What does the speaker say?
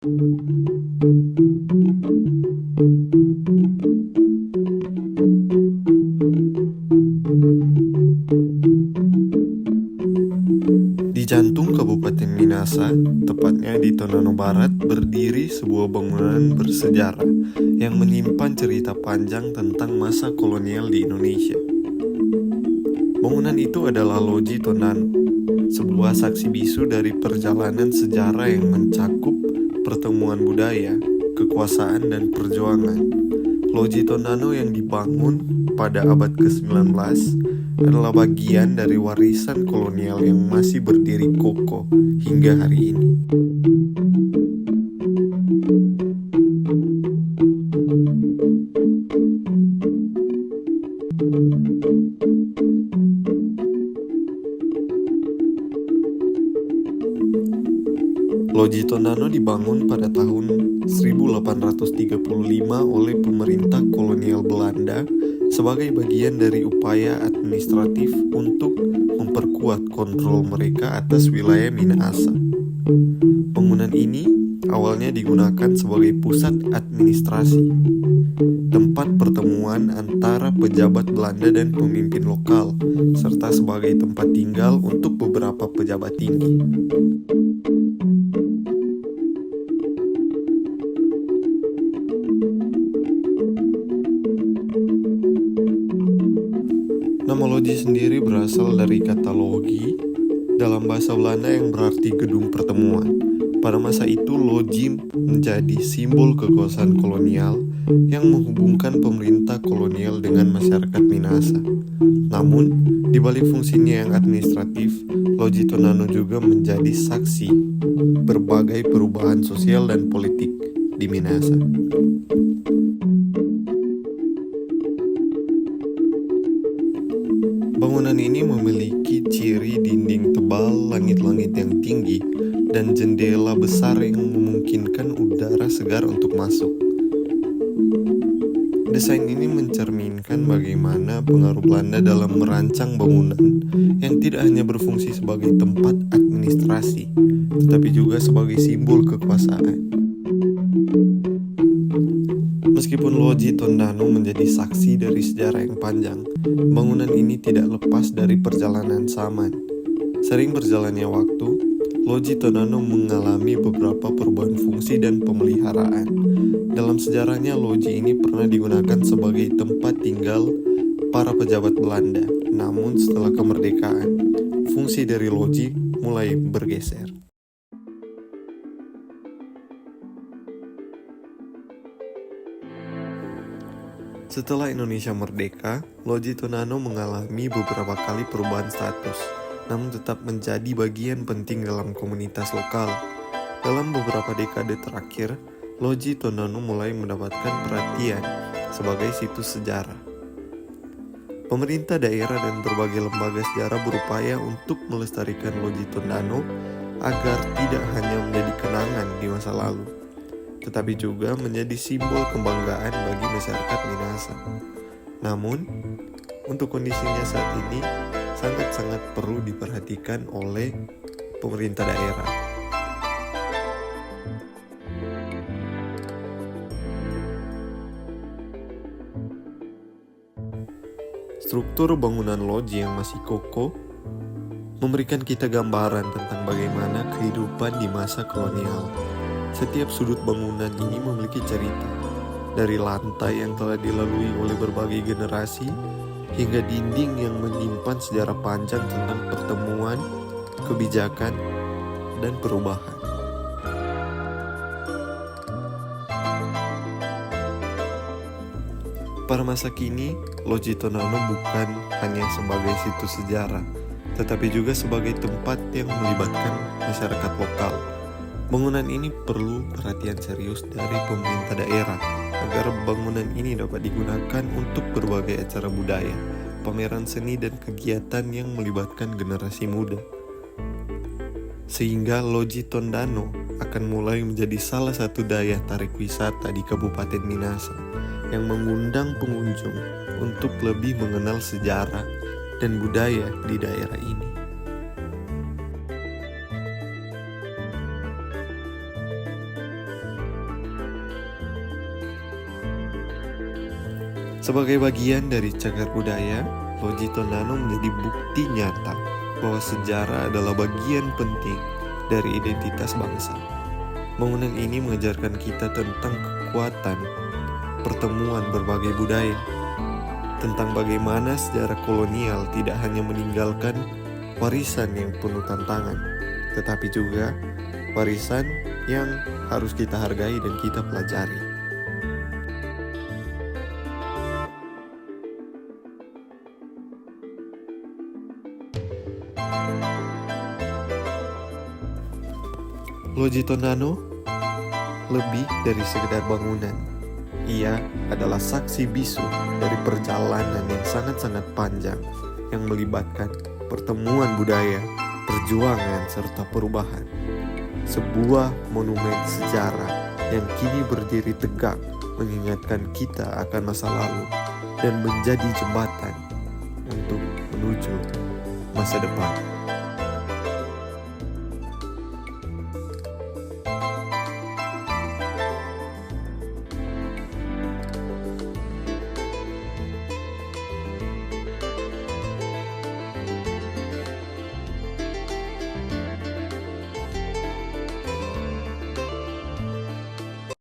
Di jantung Kabupaten Minasa, tepatnya di Tonano Barat, berdiri sebuah bangunan bersejarah yang menyimpan cerita panjang tentang masa kolonial di Indonesia. Bangunan itu adalah Loji Tondano, sebuah saksi bisu dari perjalanan sejarah yang mencakup pertemuan budaya, kekuasaan, dan perjuangan. Loji Tondano yang dibangun pada abad ke-19 adalah bagian dari warisan kolonial yang masih berdiri kokoh hingga hari ini. Loji Tondano dibangun pada tahun 1835 oleh pemerintah kolonial Belanda sebagai bagian dari upaya administratif untuk memperkuat kontrol mereka atas wilayah Minahasa. Bangunan ini awalnya digunakan sebagai pusat administrasi, tempat pertemuan antara pejabat Belanda dan pemimpin lokal, serta sebagai tempat tinggal untuk beberapa pejabat tinggi. Nama loji sendiri berasal dari kata logi dalam bahasa Belanda yang berarti gedung pertemuan. Pada masa itu, loji menjadi simbol kekuasaan kolonial yang menghubungkan pemerintah kolonial dengan masyarakat Minahasa. Namun, di balik fungsinya yang administratif, Loji Tondano juga menjadi saksi berbagai perubahan sosial dan politik di Minahasa. Bangunan ini memiliki ciri dinding tebal, langit-langit yang tinggi, dan jendela besar yang memungkinkan udara segar untuk masuk. Desain ini mencerminkan bagaimana pengaruh Belanda dalam merancang bangunan yang tidak hanya berfungsi sebagai tempat administrasi, tetapi juga sebagai simbol kekuasaan. Meskipun Loji Tondano menjadi saksi dari sejarah yang panjang, bangunan ini tidak lepas dari perjalanan zaman. Sering berjalannya waktu, Loji Tondano mengalami beberapa perubahan fungsi dan pemeliharaan. Dalam sejarahnya, loji ini pernah digunakan sebagai tempat tinggal para pejabat Belanda. Namun setelah kemerdekaan, fungsi dari loji mulai bergeser. Setelah Indonesia merdeka, Loji Tondano mengalami beberapa kali perubahan status, namun tetap menjadi bagian penting dalam komunitas lokal. Dalam beberapa dekade terakhir, Loji Tondano mulai mendapatkan perhatian sebagai situs sejarah. Pemerintah daerah dan berbagai lembaga sejarah berupaya untuk melestarikan Loji Tondano agar tidak hanya menjadi kenangan di masa lalu, tetapi juga menjadi simbol kebanggaan bagi masyarakat Minahasa. Namun, untuk kondisinya saat ini sangat-sangat perlu diperhatikan oleh pemerintah daerah. Struktur bangunan loji yang masih kokoh memberikan kita gambaran tentang bagaimana kehidupan di masa kolonial. Setiap sudut bangunan ini memiliki cerita, dari lantai yang telah dilalui oleh berbagai generasi, hingga dinding yang menyimpan sejarah panjang tentang pertemuan, kebijakan, dan perubahan. Pada masa kini, Loji Tondano bukan hanya sebagai situs sejarah, tetapi juga sebagai tempat yang melibatkan masyarakat lokal. Bangunan ini perlu perhatian serius dari pemerintah daerah agar bangunan ini dapat digunakan untuk berbagai acara budaya, pameran seni, dan kegiatan yang melibatkan generasi muda. Sehingga Loji Tondano akan mulai menjadi salah satu daya tarik wisata di Kabupaten Minahasa yang mengundang pengunjung untuk lebih mengenal sejarah dan budaya di daerah ini. Sebagai bagian dari cagar budaya, Logito Nano menjadi bukti nyata bahwa sejarah adalah bagian penting dari identitas bangsa. Bangunan ini mengajarkan kita tentang kekuatan pertemuan berbagai budaya, tentang bagaimana sejarah kolonial tidak hanya meninggalkan warisan yang penuh tantangan, tetapi juga warisan yang harus kita hargai dan kita pelajari. Logito Nano lebih dari sekedar bangunan. Ia adalah saksi bisu dari perjalanan yang sangat-sangat panjang yang melibatkan pertemuan budaya, perjuangan, serta perubahan. Sebuah monumen sejarah yang kini berdiri tegak mengingatkan kita akan masa lalu dan menjadi jembatan untuk menuju masa depan.